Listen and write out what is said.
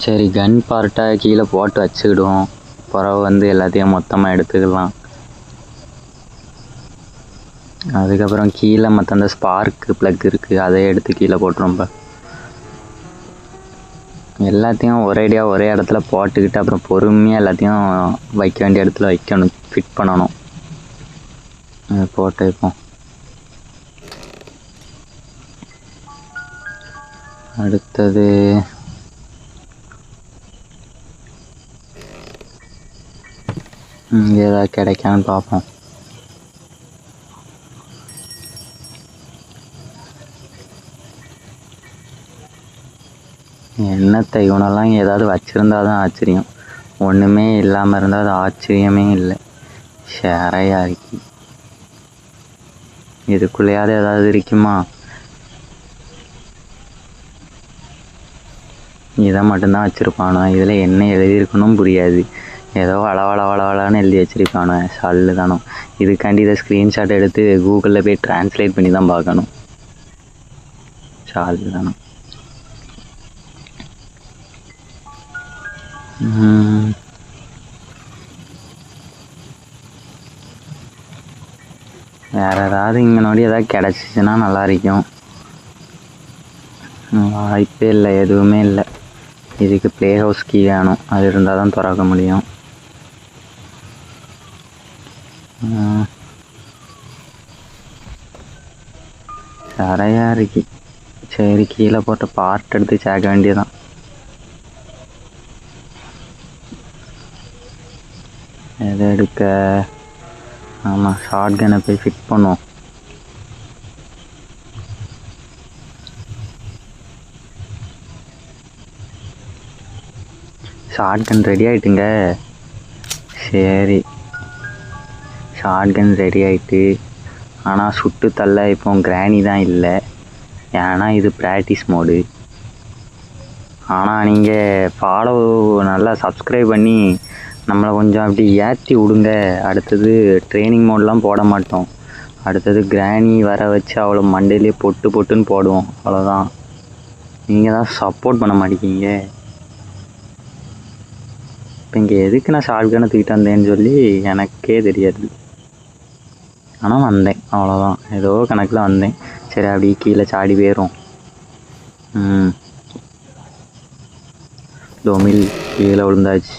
சரி, கன் பார்ட்டை கீழே போட்டு வச்சுக்கிடுவோம். பிறகு வந்து எல்லாத்தையும் மொத்தமாக எடுத்துக்கலாம். அதுக்கப்புறம் கீழே மற்ற அந்த ஸ்பார்க்கு ப்ளக் இருக்குது, அதை எடுத்து கீழே போட்டுரும்ப. எல்லாத்தையும் ஒரேடியாக ஒரே இடத்துல போட்டுக்கிட்டு அப்புறம் பொறுமையாக எல்லாத்தையும் வைக்க வேண்டிய இடத்துல வைக்கணும், ஃபிட் பண்ணணும். போட்டு வைப்போம். அடுத்தது இங்கே ஏதாவது கிடைக்கான்னு பார்ப்போம். என்னத்தை இவனெல்லாம் ஏதாவது வச்சுருந்தா தான் ஆச்சரியம். ஒன்றுமே இல்லாமல் இருந்தால் அது ஆச்சரியமே இல்லை. ஷேரையாக இருக்கு. இதுக்குள்ளேயாவது ஏதாவது இருக்குமா? இதை மட்டும்தான் வச்சுருப்பானோ. இதில் என்ன எழுதியிருக்கணும் புரியாது. ஏதோ வளவளான்னு எழுதி வச்சுருப்பானோ. சல்லு தானோ. இதுக்காண்டி இதை ஸ்க்ரீன்ஷாட் எடுத்து கூகுளில் போய் ட்ரான்ஸ்லேட் பண்ணி தான் பார்க்கணும். சல்லு தானோ. வேறு ஏதாவது இங்கே நோடி ஏதாவது கிடச்சிச்சின்னா நல்லா இருக்கும். வாய்ப்பே இல்லை, எதுவுமே இல்லை. இதுக்கு ப்ளே ஹவுஸ் கீ வேணும், அது இருந்தால் தான் திறக்க முடியும். நிறையா இருக்கு. சரி, கீழே போட்ட பார்ட் எடுத்து சேர்க்க வேண்டியதான். எதை எடுக்க? ஆமாம், ஷார்ட் கன்னை போய் ஃபிட் பண்ணுவோம். ஷார்ட் கன் ரெடி ஆகிட்டுங்க. சரி, ஷார்ட் கன் ரெடி ஆகிட்டு. ஆனால் சுட்டு தள்ள இப்போ கிராணி தான் இல்லை, ஏன்னா இது ப்ராக்டிஸ் மோடு. ஆனால் நீங்கள் ஃபாலோ நல்லா சப்ஸ்கிரைப் பண்ணி நம்மளை கொஞ்சம் அப்படி ஏற்றி விடுங்க. அடுத்தது ட்ரைனிங் மோட்லாம் போட மாட்டோம். அடுத்தது கிராணி வர வச்சு அவ்வளோ மண்டையிலே பொட்டுன்னு போடுவோம். அவ்வளோதான். நீங்கள் தான் சப்போர்ட் பண்ண மாட்டேங்கிங்க. இப்போ இங்கே எதுக்கு நான் ஷார்ட் கன்னை தூக்கிட்டு வந்தேன்னு சொல்லி எனக்கே தெரியாது. ஆனால் வந்தேன், அவ்வளோதான். ஏதோ கணக்கில் வந்தேன். சரி, அப்படி கீழே சாடி போயிடும். டொமில் கீழே விழுந்தாச்சு.